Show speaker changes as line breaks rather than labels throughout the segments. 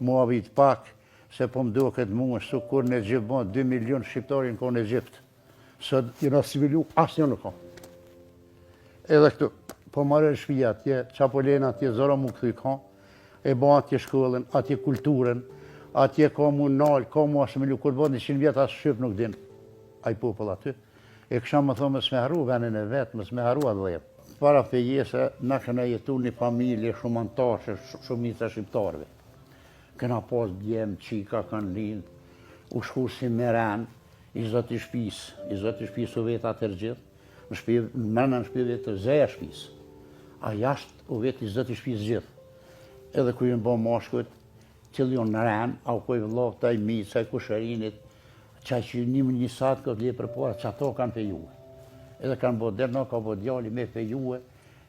Mua vit pak, se po më duket mua su kur në Egjipt bon 2 milion shqiptari në konë Egjipt. Sot jena civiliu, asë një në konë. Edhe këtu, po marrë në shpija atje, Qapolena atje, zora mu këthy ka, e bo atje shkollën, atje kulturën, atje ka mu nalë, ka mu asimilu, kur bo 100 vjetë asë shqip nuk din, aj popull aty. E kësha më thonë, më s'me haru venin e vetë, më s'me haru atë dhejë. Para fejese, na këna jetu një familje shumë antarë, shumica shqiptarëve. Këna pas djemë, qika kanë linë, u shku si meren, i zoti shpis u vetë atër gjithë, në mërëna në shpi vetë zeja shpis. A jashtë u vetë i zoti shpis gjithë. Edhe ku jënë bo mashkët, qëllë në ren, a u kojë vëllohë taj mitë, qaj kushërinit, qaj që një satë këtë lje për para, që ato kanë pejuë. Edhe kanë bo derna, ka bo djali me pejuë,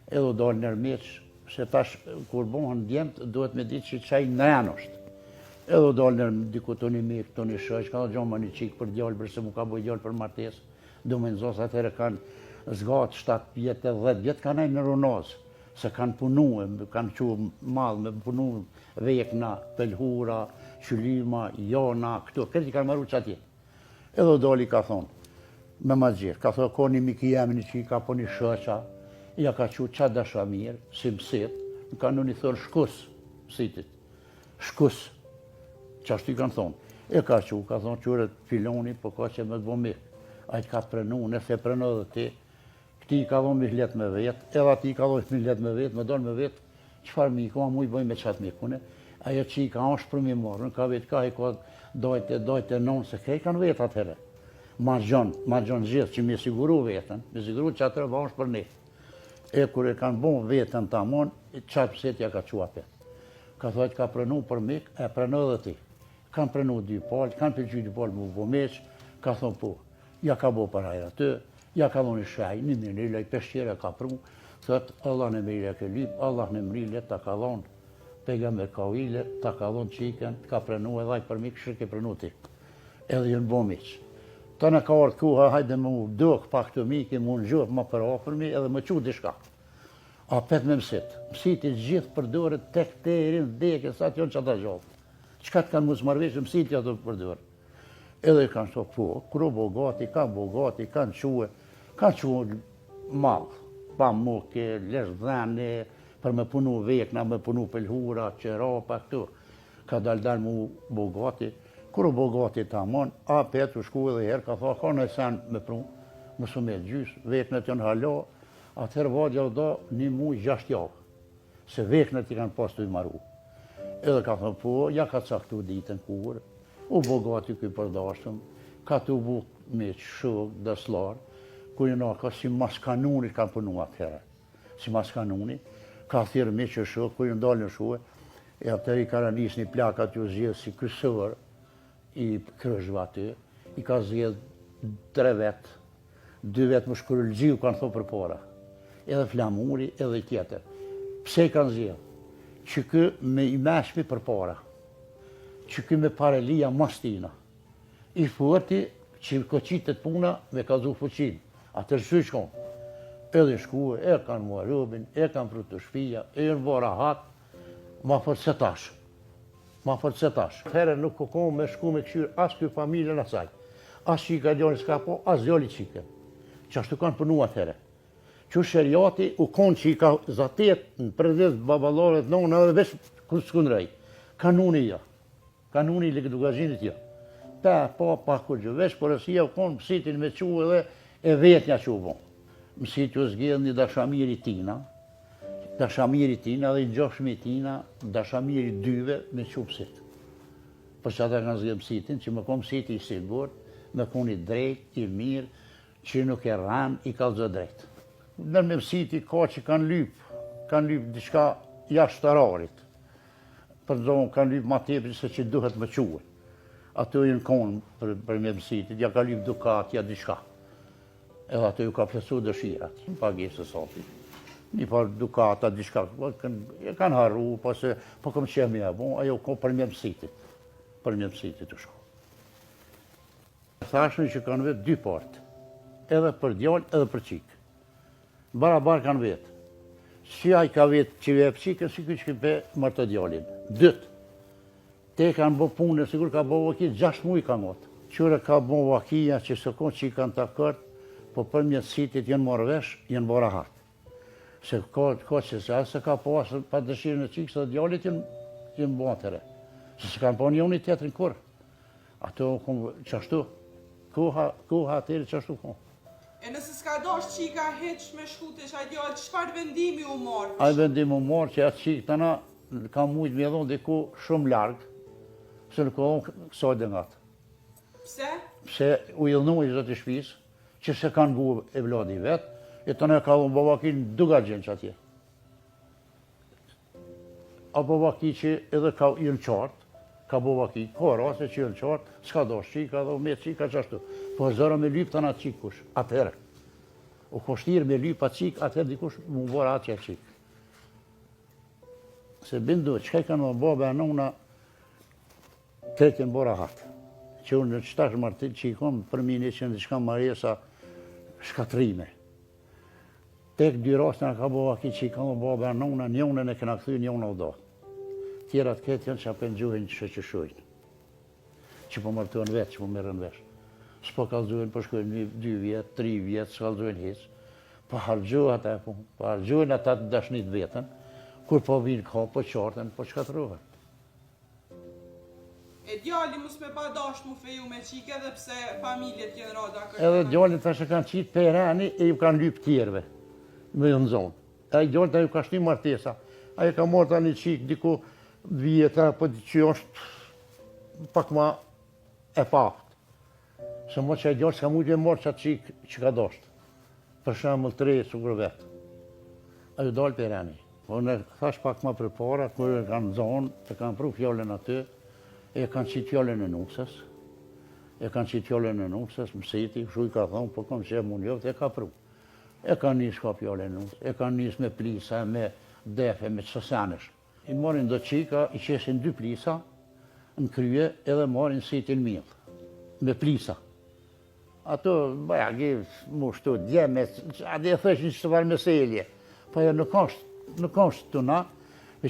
edhe u dalë nërmeqë, se tash, kur bohën djemët, duhet me ditë që qaj në ren është. Edhe u dalë nërmë, diku të një mirë, të një shëqë, ka dhe gjoma një qikë për djallë, bërse mu ka boj djallë për martesë. Du me nëzosë, atëherë kanë zgatë 7 vjetë, 10 vjetë, kanë ajë në runazë, se kanë punu, kanë që malë, me punu vekna, pelhura, qylima, jona, këto, këtë i kanë marru që atje. Edhe u dalë i ka thonë, me ma gjirë, ka thonë, ko një miki jemi një qika, po një shëqa, ja ka që qa dasha mirë, si mësit, në kanë në një thonë shkus, mësitit, shkus, që ashtu i kanë thonë. E ka që, ka thonë qërët filoni, po ka që me të bo mikë. A i ka prenu, nëse prenu dhe ti, këti i ka dhonë mi hlet me vetë, edhe ati i ka dhonë mi hlet me vetë, me donë me vetë, qëfar miku, a mu i bëjmë me qatë mikune, ajo që i ka është për mi marrën, ka vetë ka i ka dojtë e nonë, se ka i kanë vetë atëherë. Ma gjonë gjithë që mi siguru vetën, mi siguru që atërë ba është për ne. E kur e kanë bon vetën të amon, qatë pësetja ka qua për. Ka thojtë ka prenu për mikë, e prenu dhe ti. Kanë prenu 2 palë, kanë përgjy 2 palë mu bo meqë, ka thonë po. Ja ka bo për hajra të, ja ka dhoni shaj, një mirë, i peshtjere ka pru, thëtë, Allah në mirë e ke lypë, Allah në mrile, ta ka dhonë, pejgamber ka ujle, ta ka dhonë qiken, ka prenu edhe aj për mikë, shërë ke prenu ti. Edhe jënë bo miqë. Ta në ka ardhë kuha, hajde mu dëkë pak të mikë, mu në gjëhë, ma për ofërmi, edhe më qu dishka. A petë me mësit. Mësiti gjithë për dore, tek te i rinë, deke, sa të jonë që ata gjallë. Qëka të kanë musë marveshë, mësiti ato për dore. Edhe kanë shto po, kru bogati, kanë quë malë, pa muke, lesh dhene, për me punu vekna, me punu pelhura, qerapa, këtu. Ka dal mu bogati, kru bogati ta mon, a petë u shku edhe herë, ka tha, ka në sen me pru, mësë me gjysë, veknet janë halo, atëherë vadja da 1 muj 6 javë, se veknet i kanë pas të i maru. Edhe ka thënë po, ja ka caktu ditën kur, u bogati këj përdashtëm, ka të bu me shok, dëslar, ku jëna ka si mas kanunit kanë punu atëherë. Si mas kanunit, ka thirë me që shok, ku jënë dalë në shue, e atëherë i ka rënis një plakat ju zjedhë si kësër i kryshva aty, i ka zjedhë 3 vetë, 2 vetë më shkërëllgjiu kanë thë për para, edhe flamuri, edhe tjetër. Pse i kanë zjedhë? Që kë me i meshmi për para, që kë me parelia mastina. I fërti që këqitet puna me ka dhu fuqin, atër që shkon. Edhe shkue, e kanë mua rëbin, e kanë pru të shpia, e në vora hatë, ma fërcetash. Here nuk këkon me shku me këshyrë as kjo familjen asaj. As që i ka djoni s'ka po, as djoli qike. Që ashtu kanë punu atëhere. Që shëriati u konë që i ka zatet në përdet babalorët në edhe vesh kërë s'kundrej. Kanuni ja. Kanuni i legëdugazhinit ja. Pa kur gjë. Vesh përësia u konë mësitin me qu edhe e vetja që u bon. Mësit ju zgjedh një dashamiri tina dhe i gjoshmi tina, dashamiri 2 me qu mësit. Për që ata kanë zgjedh mësitin, që më konë mësiti i sigur, me konë i drejt, i mirë, që nuk e ran, i ka zë drejt. Në me mësiti ka që kanë lyp diçka jashtërarit. Për zonë kanë lyp ma tepër se që duhet më quë. Ato i në konë për me mësitit, ja ka lyp dukat, ja diçka. Edhe ato ju ka plesu dëshirat, në pagesë të sati. Një par dukata, diçka, e kanë harru, po këmë qemi e bon, ajo ko për me mësitit të shko. Thashën që kanë vetë 2 partë, edhe për djallë, edhe për qikë. Barabar kanë vetë. Si a i ka vetë që vepë qikën, si këtë që këpe mërë të djallin. 2. Te kanë bo punë, sigur ka bo vaki, 6 muj ka motë. Qyre ka bo vakia që së konë që i kanë takërt, po për mjetë sitit jenë marrë vesh, jenë bo rahat. Se ka që se ka pasë pa dëshirën e qikë, se djallit jenë bo atëre. Se se kanë po një unë i tjetërin kur. Ato qashtu, koha atëri qashtu koha.
E nëse s'ka dash qika heq me shkute që a djallë, qëfar vendimi u marrë?
Ai vendim u marrë që atë qikë tëna ka mujtë me dhonë diku shumë largë, se në kohën kësaj dhe ngatë.
Pse?
Pse u jëllnu i zotë i shpisë, që se kanë gu e vladi vetë, e të ne ka dhënë bavakin duga gjenë që atje. A bavaki që edhe ka jënë qartë, ka bavaki, ka rase që jënë qartë, s'ka dosh qika dhe me qika qashtu. Po zërë me lypë të na qikë kush, atëherë. U koshtirë me lypë atë qikë, atëherë dikush mu vërë atë që qikë. Se bindu, që ka kanë më baba e nëna, trekin bora hatë. Që unë në qëtash martit që i kom, për mini që në qëka marjesa shkatrime. Tek 2 raste në ka bova ki që i kam baba e nëna, njënën e këna këthy, njënën u do. Tjerat këtë janë që apën gjuhin që shojnë. Që po martuan vetë, që po merën vesh. S'po kalzojnë, po shkojnë 2 vjetë, 3 vjetë, s'kalzojnë hiç. Po hargjohet ata, po hargjojnë ata të dashnit vetën, kur po vinë ka, po qarten, po shkatrohen.
E djalli mus me pa dash mu feju me qike edhe pse familjet jenë rada kërë.
Edhe djallit tash e kanë qitë perani e ju kanë lypë tjerve, me në zonë. E djallit ju ka shni martesa. A ka marrë ta një qikë diku vjetë, po që është pak ma e paftë. Se mo që e djallit s'ka mujtë me marrë qatë qikë që ka dashtë. Për shembull 3 sukur vetë. A ju dalë perani. Po në thash pak ma për para, kërë kanë zonë, të kanë pru fjallën aty, e kanë qitë fjallën e nusës, mësiti, shu i ka thonë, po kom që e mund jovë, e ka pru. E kanë njës ka fjallën e nusës, e kanë njës me plisa, me defe, me qësanësh. I marin do qika, i qesin 2 plisa, në krye, edhe marin sitin mjëllë, me plisa. Ato, baja, mu shtu, djeme, adi e thëshin që të varë me selje, po e nuk është të na, e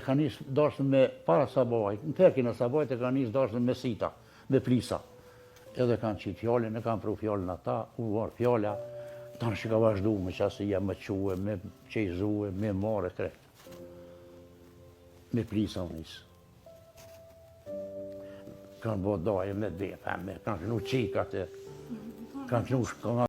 ka njës dashën me para sabajt, në perkin e sabajt e ka njës dashën me sita, me plisa. Edhe kanë qitë fjallin, e kanë pru fjallin ata, u varë fjalla, tanë që ka vazhdu me qasëja, me quë, me qejzue, me mare krejt. Me plisa në njësë. Kanë bo daje me defa, kanë kënu qikat e, kanë kënu